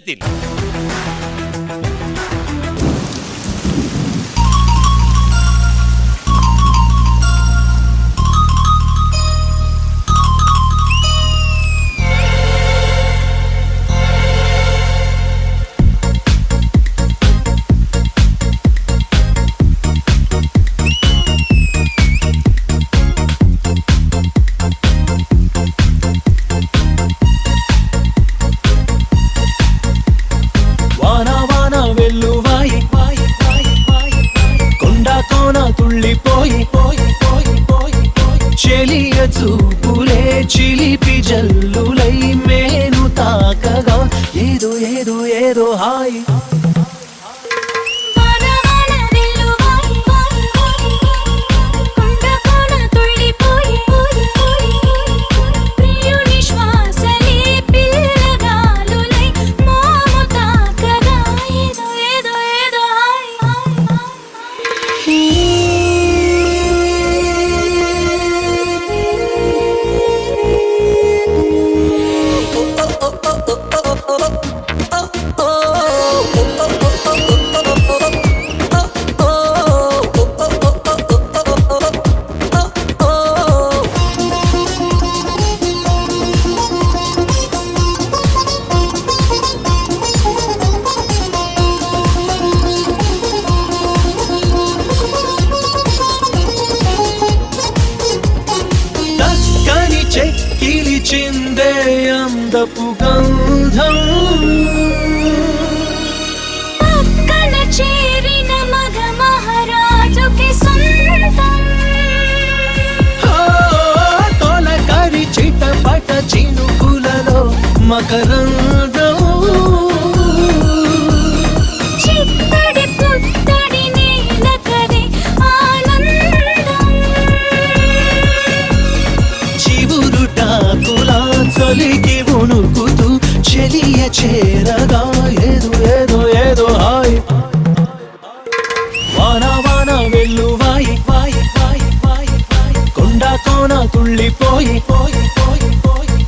జతిన్. చెలియ చూపులే చిలిపి జల్లులై మేను తాకగా ఏదో ఏదో ఏదో హాయి. చెక్కిలి చిందే అందపు గంధం పక్కన చేరిన మగ మహారాజుకి సొంతం. తొలకరి చిటపట చినుకులలో మకరందం చిత్తడి పుత్తడి నీలకరి ఆనందం. చివురుటాకులా చలికి వణుకుతూ చెలియ చేరగా ఏదో ఏదో ఏదో హాయ్. వాన వాన వెల్లువాయి వాయి వాయి వాయి వాయి కొండ కోన తుళ్ళిపోయి పోయి పోయి పోయి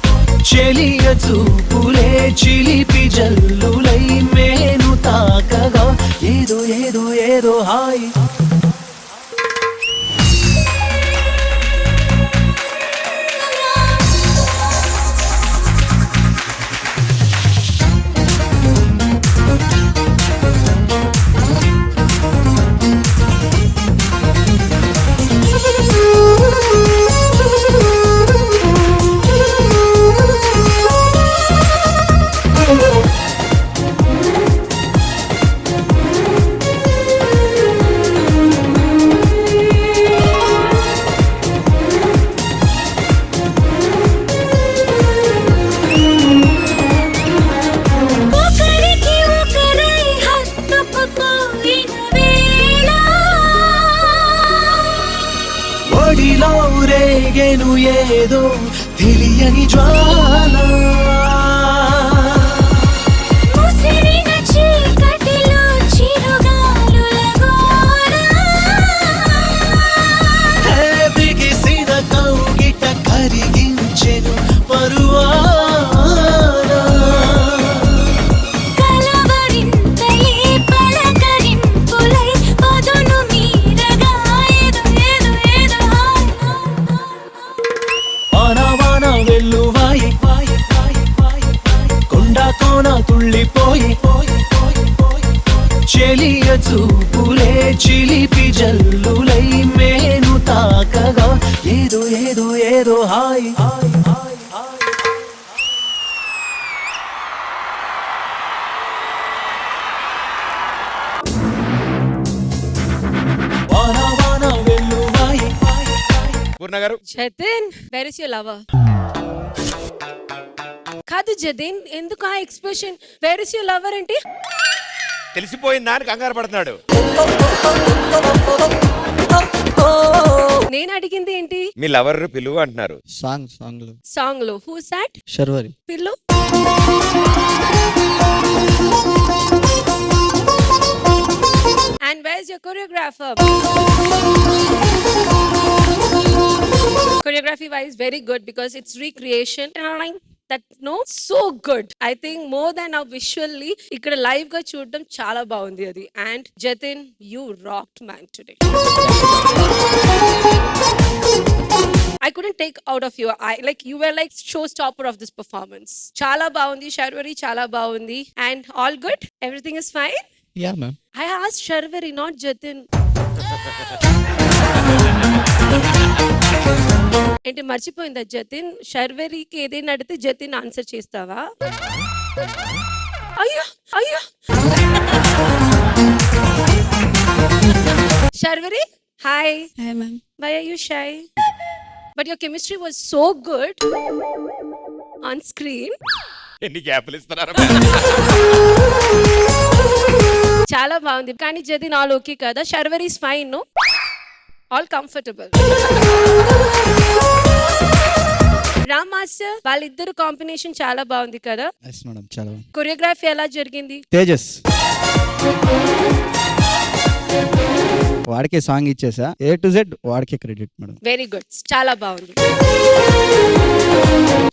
చెలియ చూపులే చిలిపి జల్లులై మేను తాకగా ఏదో ఏదో ఏదో హాయ్. ఒడిలో రేగెను ఏదో తెలియని జ్వాల ముసిరిన చీకటిలో చిరుగాలుల గోల. బిగిసిన కౌగిట కరిగించెను పరువాన కలవరింతలే పలకరింపులై పదును మీరగా ఏదో ఏదో ఏదో హాయ్. వాన వాన వెల్లువాయి వాయి వాయి వాయి వాయి కొండ కోన తుళ్ళిపోయి పోయి పోయి పోయి చెలియ చూపులే చిలిపి జల్లులై మేను తాకగా ఏదో ఏదో ఏదో హాయ్ హాయ్ హాయ్ హాయ్. వాన వాన వెల్లువాయి వాయి వాయి. పూర్ణ గారు, Jatin, where is your lover? కాదు జతిన్, ఎందుకు ఆ expression where is your lover అంటే? తెలిసిపోయిందా అని కంగారు పడుతున్నాడు. నేను అడిగింది ఏంటి? మీ లవర్ పిలువు అంటున్నారు. సాంగ్ లో హూ సాట్? శర్వరి. పిల్లు. And where's your choreographer? Choreography wise very good because it's recreation. That no so good. I think more than ah visually ఇక్కడ లైవ్ గా చూడడం చాలా బాగుంది అది. And Jatin, you rocked man today. I couldn't take out of your eye. Like you were like showstopper of this performance. Chala baundi, Sharvari chala baundi. And all good? Everything is fine? Yeah, ma'am. I asked Sharvari, not Jatin. ఏంటి మర్చిపోయిందా జతిన్? శర్వరికి ఏదైనా అడిగితే Jatin answer చేస్తావా? అయ్యో అయ్యో. Sharvari, hi. Hi, ma'am. Why are you shy? But your chemistry was so good on screen. ఎన్ని గ్యాప్లు ఇస్తున్నారు చాలా బాగుంది. కానీ జతిన్ ఆల్ ఓకే కదా? Sharvari is fine, no? All comfortable. Ram master, వాళ్ళిద్దరు కాంబినేషన్ చాలా బాగుంది కదా? ఎస్ మేడం, చాలా బాగుంది. కొరియోగ్రఫీ ఎలా జరిగింది? తేజస్ వాడికే సాంగ్ ఇచ్చేసా, A to Z వాడికే క్రెడిట్ మేడం. వెరీ గుడ్, చాలా బాగుంది.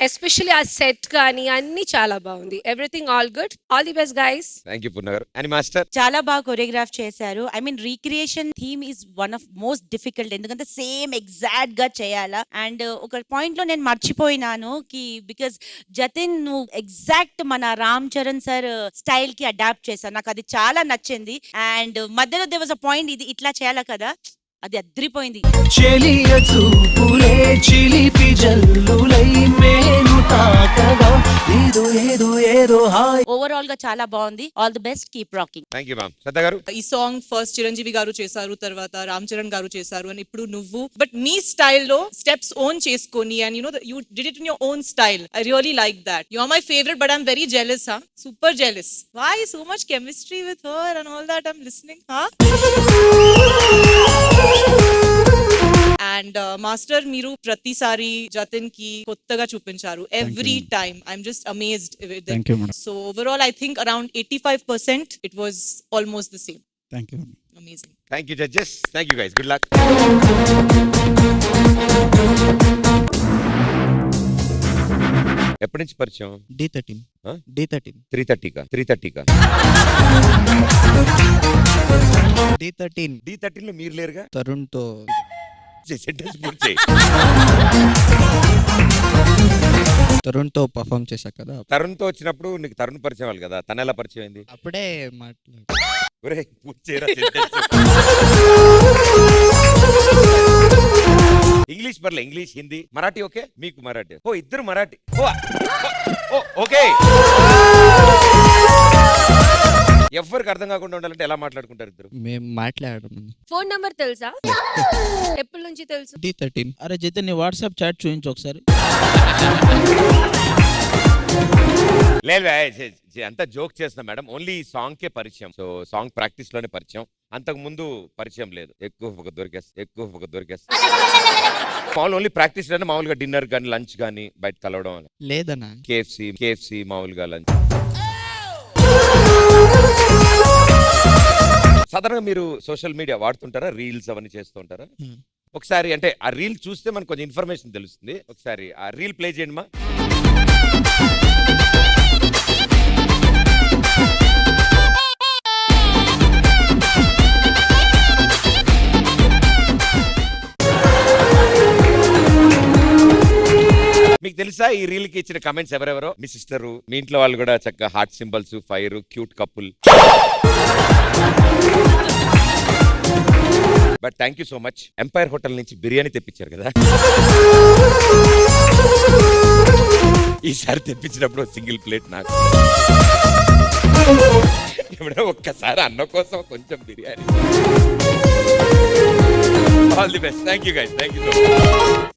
ఎస్పెషల్లీ ఆ సెట్ కానీ అన్ని చాలా బాగుంది. Everything all good. All the best guys. Thank you Purna garu. అని మాస్టర్ చాలా బాగా కొరియోగ్రాఫ్ చేశారు. I mean recreation theme is one of most difficult, ఎందుకంటే సేమ్ ఎగ్జాక్ట్ గా చేయాలా. అండ్ ఒక పాయింట్ లో నేను మర్చిపోయినాను కి బికాస్ జతిన్ నువ్వు ఎగ్జాక్ట్ మన రామ్ చరణ్ సార్ స్టైల్ కి అడాప్ట్ చేశాను, నాకు అది చాలా నచ్చింది. అండ్ మధ్యలో దే వాజ్ అ పాయింట్, ఇది ఇట్లా చేయాలా కదా, అది అద్రిపోయింది. చెలియ చూపులే చిలిపి జల్లులై మేను తాకగా ఏదో ఏదో ఏదో హాయ్. ఓవరాల్ గా చాలా బాగుంది. All the best, keep rocking. Thank you ma'am. Shraddha garu, ఈ సాంగ్ ఫస్ట్ చిరంజీవి గారు చేశారు, తర్వాత రామ్ చరణ్ గారు చేశారు, అండ్ ఇప్పుడు నువ్వు బట్ మీ స్టైల్లో స్టెప్స్ ఓన్ చేసుకొని and you did it in your own style. I really like that. You are my favourite but I'm very jealous. Super jealous. Why so much chemistry with her and all that I'm listening. And master, మీరు ప్రతిసారి జతిన్ కి కొత్తగా చూపించారు. Every time I'm just amazed. Thank you madam. So overall I think around 85% it was almost the same. Thank you madam. Amazing. Thank you judges. Thank you guys. Good luck. ఎప్పటి నుంచి పరిచయం? D13. Huh? D13. 3:30కా? 3:30కా? D13 D13 లో మీరు లేరుగా? తరుణ్ తో sentence పూర్తి చేయి. తరుణ్ తో perform చేశా కదా, తరుణ్ తో వచ్చినప్పుడు నీకు తరుణ్ పరిచయం అవ్వాలి కదా, తన ఎలా పరిచయం అయింది? అప్పుడే మాట్లాడు. ఒరేయ్, పూర్తి చేయరా sentence. ఇంగ్లీష్ పర్లే, ఇంగ్లీష్, హిందీ, మరాఠీ ఓకే? మీకు మరాఠీ? ఓ ఇద్దరు మరాఠీ. ఓ ఓకే. ఎవరికి అర్థం కాకుండా ఉండాలంటే ఎలా మాట్లాడుకుంటారు ఇద్దరు? మేము మాట్లాడడం. ఫోన్ నంబర్ తెలుసా? ఎప్పటి నుంచి తెలుసు? D13. అరే జతిన్, నీ వాట్సాప్ చాట్ చూపించు ఒకసారి. లేదు అంతా జోక్ చేస్తున్నా మేడం. ఓన్లీ ఈ సాంగ్ కే పరిచయం. సో సాంగ్ ప్రాక్టీస్ లోనే పరిచయం, అంతకు ముందు పరిచయం లేదు. ఎక్కువ దొరికేస్తా మామూలు ఓన్లీ ప్రాక్టీస్ లోనే. మామూలుగా డిన్నర్ కానీ లంచ్ కానీ బయట కలవడం లేదన్నా. కేఎఫ్సి మామూలుగా లంచ్. సాధారణంగా మీరు సోషల్ మీడియా వాడుతుంటారా? రీల్స్ అవన్నీ చేస్తుంటారా? ఒకసారి అంటే ఆ రీల్ చూస్తే మనకు కొంచెం ఇన్ఫర్మేషన్ తెలుస్తుంది. ఒకసారి ఆ రీల్ ప్లే చేయండి మా. మీకు తెలుసా ఈ రీల్ కి ఇచ్చిన కమెంట్స్ ఎవరెవరో? మీ సిస్టరు, మీ ఇంట్లో వాళ్ళు కూడా చక్కగా heart symbols, fire, cute couple. But thank you so much. Empire hotel నుంచి బిర్యానీ తెప్పించారు కదా, ఈసారి తెప్పించినప్పుడు సింగిల్ ప్లేట్ నాకు. ఎప్పుడో ఒక్కసారి అన్న కోసం కొంచెం biryani. All the best. Thank you guys. Thank you so much.